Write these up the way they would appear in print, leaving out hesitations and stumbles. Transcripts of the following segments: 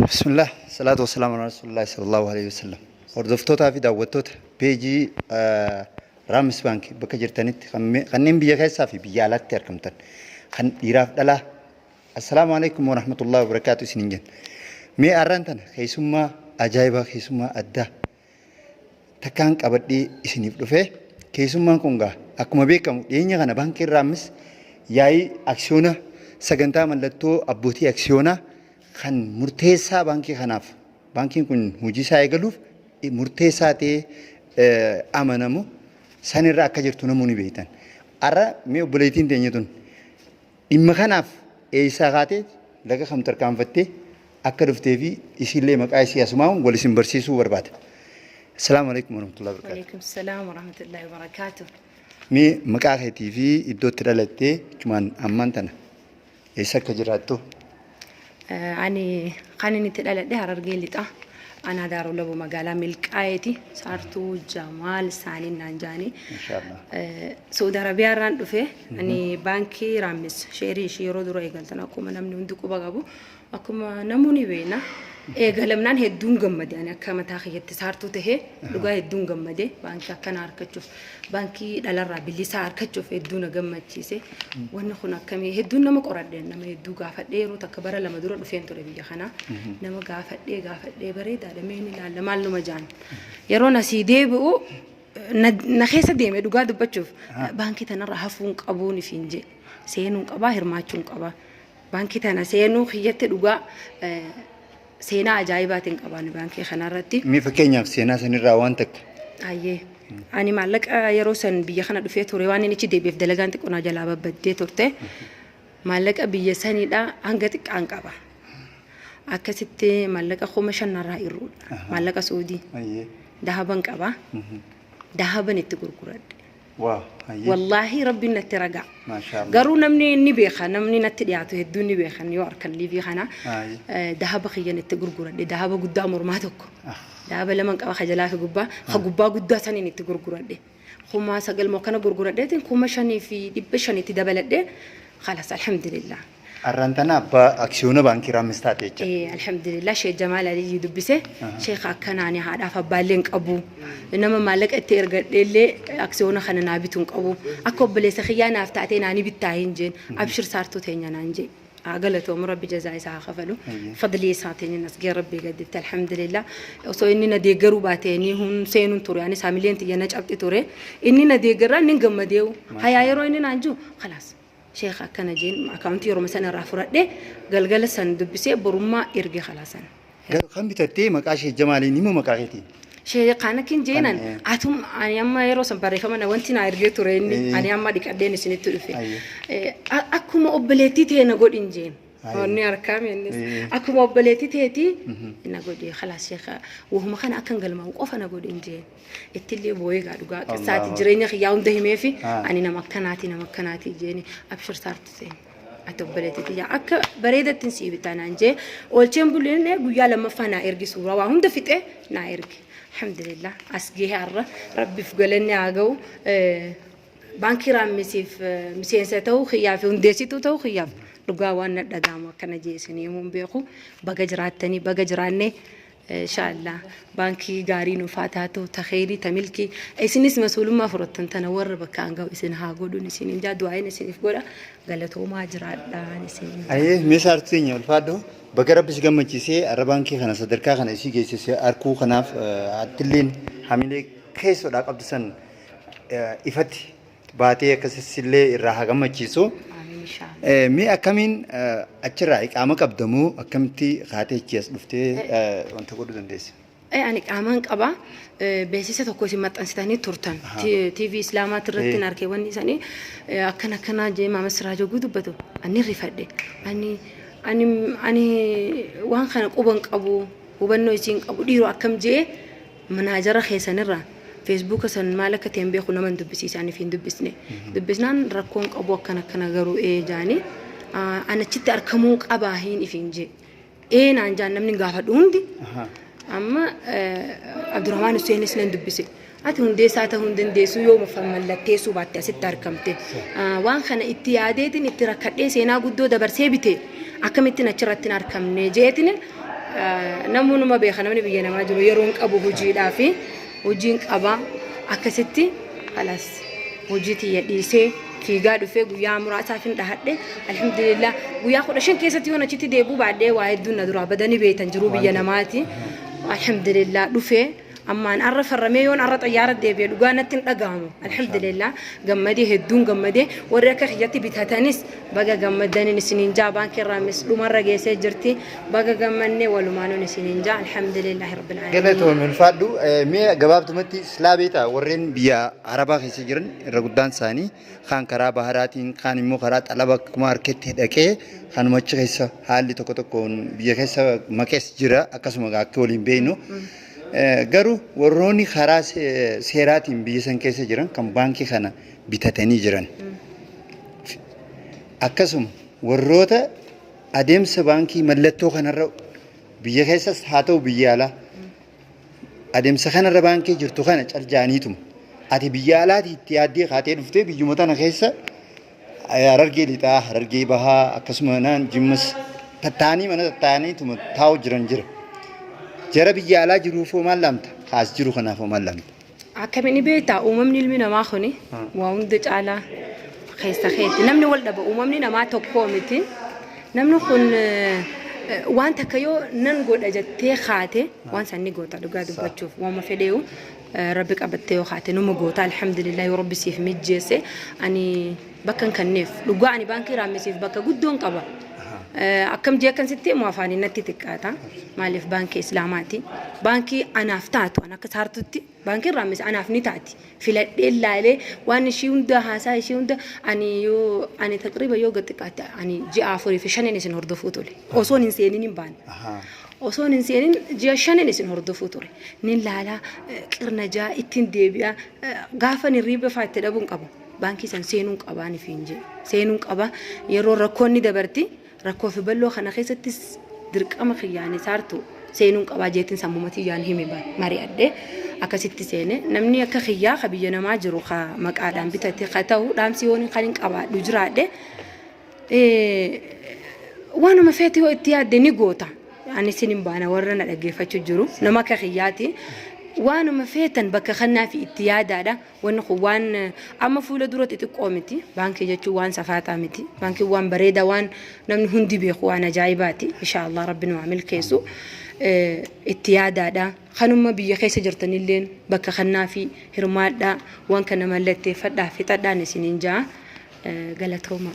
بسم الله الصلاة والسلام على رسول الله صلى الله عليه وسلم. وردفتوتا في دعوتوت بيجي رامس بانك بكجرتنيت خنين بيجي سافي بيالات تركمتن خن يراف دلا. السلام عليكم ورحمة الله وبركاته سنين. مي أرانتن خيسوما أجايبا خيسوما أدا تكانك أبدي إسنيف دفع خيسوما كونغا أكما بيكم ينيا غنا بانك رامس ياي أكسيونا سجنتا ملتو أبوتي أكسيونا kan murteessaa baankii kanaaf baankiin kun hojii isaa eegaluuf murteessaa ta'ee amanamu sanirra akka jirtu namoonni beektan. Arra mee obboleettiin teenya tun dhimma kanaaf eessaa kaatee laga kam tarkaanfattee akka dhuftee fi isillee maqaa isii asumaan wal isin barsiisuu barbaada. Assalaamu alaykum warahmatullahi wabarakatuh. Wa alaykum salaam warahmatullahi wabarakatuh. Mee maqaa keetii fi iddootti dhalattee cumaan ammaan tana eessa akka jiraattu? أنا قانني تلالة ده هرجع لتا أنا دارو لبو مقالة ملكايتي صارتو جمال ساني نانجاني إن شاء الله سعودي عربية ران دفه أني بانكي رامس شيري شيرو درو إيجال تنا أكو ما نمني وندكو بقابو أكو ما نموني بينا إيجال منان هدون جمدي يعني أكما تاخي صارتو تهه لقى هدون جمدي بانكي أكنا أركتشوف بانكي دلار رابلي سار كتشوف هدون جمد شيء ونخونا كمي هدون نمك أردن نم هدو قافت ديرو تكبر لما درو دفين ترى بيجا خنا نم قافت دي بريد هذا مين لا مال مجان يرونا سيدي بو نخيس ديم دوغا دبچوف بانكي تنا رهفون قبوني فينجي سينون قبا هرماچون قبا بانكي تنا سينو خيت دوغا سينا عجايباتين قبان بانكي خنارتي مي فكينيا سينا سنرا وانتك ايي اني مالك يروسن بيا خنا دفيه توريواني نيچي دي بيف دلغانت قنا جلابه بدي تورته مالك بيا سني دا انغتك انقبا أكستي مالك أخو مشان نرى يرود مالك سعودي ذهبن كبا ذهبن يتقرقرد والله ربي نترجع ما شاء الله قالوا نمني نبيخا نمني نتديعته الدنيا نبيخا نيويورك اللي فيها ذهب خيان يتقرقرد ذهب قدام رماتك ذهب لما كبا خجلا في قبا خقبا قدا سنين يتقرقرد خما سجل مكان قرقرد ده خما شاني في دبشاني تدبلد ده خلاص الحمد لله أرانتنا با أكسيونا بانكي رامستاتي. إيه الحمد لله شيخ جمال علي يدبسه شيخ أكناني هذا فبالين أبو إنما مالك التيرجع اللي أكسيونا خنا نابتون أبو أكبر سخيانا أفتاتين أنا بتاعين جين أبشر صارتو تاني نانجي عقلته مربي جزاء ساعة خفلو فضلي ساعتين الناس جي ربي قدرت الحمد لله وصو إننا دي جروباتيني هون سينون توري يعني ساملين تيجي أبتي توري إننا دي جرا نجم مديو هيا يرو إننا نجو خلاص شيخ كان جين أكاونتي يوم مثلا رافورة ده قال سندبسي بروما إرجع خلاصن. خم بترتي مكاشي جمالي نيمو مكاهتي. شيخ كان كين جينا أتوم أنا أما يروح سبارة فما نوانتي نارجع توريني أنا أما ديك أدين سنة تلفي. أكو ما أبلتي تي نقول إنجين. هوني أركام يعني. أكو ما أبلتي تي نقول خلاص شيخ وهم كان أكن قال ما وقف نقول إنجين. التلي بوي قالوا ساعة جرينا خياون ده ما في أنا نمكناتي جيني أبشر صارت زين أتوبلتي تيجي أك بريدة تنسيب تانانجي أولشين بقولين قويا لما فانا إرجع صورة وهم ده فته نايرك الحمد لله أسجيه الر ربي فقلني عجو بانكي رام مسيف ستو خياف وندسي تو خياف لقاوان دعامة كنا جيسني يوم بيخو بقجراتني بقجراني إن شاء الله بانكي قارين وفاتاتو تخيري تملكي إسني اسمه سولو ما فرطن تنور بكانجا إسن هاقولو نسين جادو عين نسين فقولا قالتو ما جرات نسين أيه مسارتين يا الفادو بقرب بس كم تجيسي أربانكي خنا صدركا خنا إشي جيسي أركو خنا عتلين حملة كيس ولا قبضسن إفتي باتي كسسلة الراحة كم تجيسو مي أكمين أشراك أمك أبدمو أكمتي خاتي كيس لفتة وانت قولوا دندس. أنا أمانك أبا بسيسة تقولي ما تنسيتني تورتان تي في إسلامات رتين أركيواني سني أكنا جي ما مسراجو جودو بدو أني رفدي أني وان خان أبوك أبو وبنو يسين أبو ديرو أكم جي مناجرة خيسانرا فيسبوك سن مالك تنبيه خنا من دبسيس يعني فين دبسنا ركون أبو كنا جرو إيه جاني أنا شت أركموك أباهين إفينجي إيه نانجان من قافة دوندي أما عبد الرحمن السين سن دبسي أتون ديسات هندن ديسو يوم فملا تيسو بات ست أركمتي وان خنا اتيادين اتركت سينا قدو دبر سيبتي أكمتنا شرتنا أركم نجيتين namoonni beekan namni biyya namaa jiru yeroon qabu hojiidhaa fi hojiin qaba akkasitti halas hojii tiyya dhiisee fiigaa dhufee guyyaa muraasaaf hin dhahadhe alhamdulillah guyyaa 15 keessatti yoon achitti deebuu baadhee waa hedduun na dura badanii beetan jiru biyya namaati alhamdulillah dhufee ammaan arra farramee yoon arra xayyaara deebi'e dhugaa natti hin dhaga'amu alhamdulillah gammadee hedduun gammadee warri akka kiyyatti bitatanis baga gammadaniin isiniin jaa baankii irraamis dhumarra geessee jirti baga gammannee walumaanoon isiniin jaa alhamdulillah rabbil alamin galatoon ulfaadhu mee gabaabtumatti islaabeeta warreen biyya arabaa keessa jiran irra guddaan isaanii kaan karaa baharaatiin kaan immoo karaa xalaba kuma harketti dhaqee kanuma achi keessa haalli tokko tokkoon biyya keessa maqees jira akkasuma akka waliin beeknu garuu warroonni karaa seeraatiin biyya san keessa jiran kan baankii kana bitatanii jiran akkasuma warroota adeemsa baankii mallattoo kanarra biyya keessas haa ta'u biyya alaa adeemsa kanarra baankii jirtu kana caljaaniituma ati biyya alaati itti yaaddee kaatee dhuftee biyyuma tana keessa harargee lixaa harargee bahaa akkasuma naan jimmas tattaanii mana tattaaniituma taa'u jiran jira. Jara biyya alaa jiruuf maal lamta haas jiru kanaaf maal lamta akkamiin beektaa uumamni ilmi namaa kuni waa hunda caalaa keessa keetti namni wal dhaba uumamni namaa tokko miti namni kun waan takka yoo nan godha jettee kaate waan sanni goota dhugaa dubbachuuf waan fedheeyu rabbi qabattee yoo kaate numa goota alhamdulillah yoo rabbi siif mijjeesse ani bakkan kanneef dhugaa ani baankii raamisiif bakka guddoon qaba akkam jee kan sitti mu afaan innatti xiqqaata maaliif baankii islaamaati baankii anaaf taatu an akka saartutti baankii raamis anaaf ni taati filadhee laalee waan ishii hunda haasaa ishii hunda ani taqriba yoo xiqqaate ani ji'a 4 fi 5 isin hordofuu tole osoon hin seenin hin baane osoon hin seenin ji'a 5 isin hordofuu ture nin laalaa qirna jaa ittiin deebi'a gaafa ni riiba faatte dhabuun qaba baankii san seenuun qabaan ifiin jee seenuun qaba yeroo rakkoonni dabarti rakkoo fi balloo kana keessattis dirqama khiyyaanii saartu seenuun qabaa jeetiin sammumatii yaan hime mari'adde akkasitti seene namni akka khiyyaa ka biyya namaa jiru ka maqaadhaan bitate ka ta'u dhaamsi yoon kan hin qabaadhu jiraadhe waanuma feeti yoo itti yaadde ni goota ani sinin baana warra na dhaggeeffachuu jiru nama akka khiyyaati waanuma feetan bakka kannaa fi itti yaadaadha wanni kun waan amma fuula duratti xiqqoo miti baankii jechuun waan safaataa miti baankii waan bareeda waan namni hundi beeku waan ajaa'ibaati inshaallah rabbiin waa milkeessu itti yaadaadha kanuma biyya keessa jirtanilleen bakka kannaa fi hirmaadha waan kana mallatteeffadhaa fixadhaan isiniin jaa galatooma.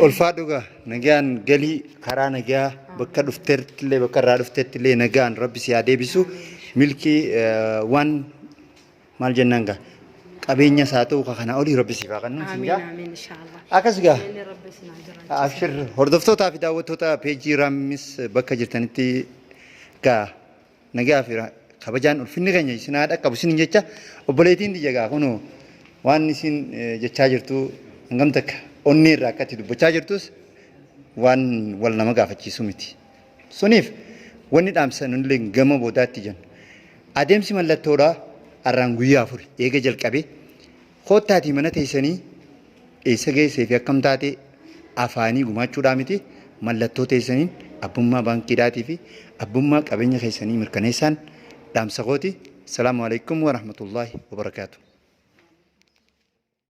ulfaadhuga nagaan galii karaa nagaa bakka dhufteettillee bakka irraa dhufteettillee nagaan rabbi si haa deebisu milkii waan maal jennaan gaa qabeenya isaa ta'u kana olii rabbi siif haa kennu sinjaa akkas gaa abshir hordoftootaa fi daawwattoota peejii raamis bakka jirtanitti gaa nagaa fi kabajaan ulfinni keenya isin haa dhaqqabu isin jecha obboleettiin biyya gaa kunoo waan isin jechaa jirtu hangam takka onnee irraa akkatti dubbachaa jirtus waan wal nama gaafachiisu miti suniif wanni dhaamsanullee gama boodaatti jennu adeemsi mallattoodhaa arraan guyyaa 4 eega jalqabe koottaatii mana teessanii eessa geessee fi akkam taate afaanii gumaachuudhaa miti mallattoo teessaniin abbummaa baankiidhaatii fi abbummaa qabeenya keessanii mirkaneessaan dhaamsa kooti. Salaamu alaikum wa rahmatullahi wa barakaatuh.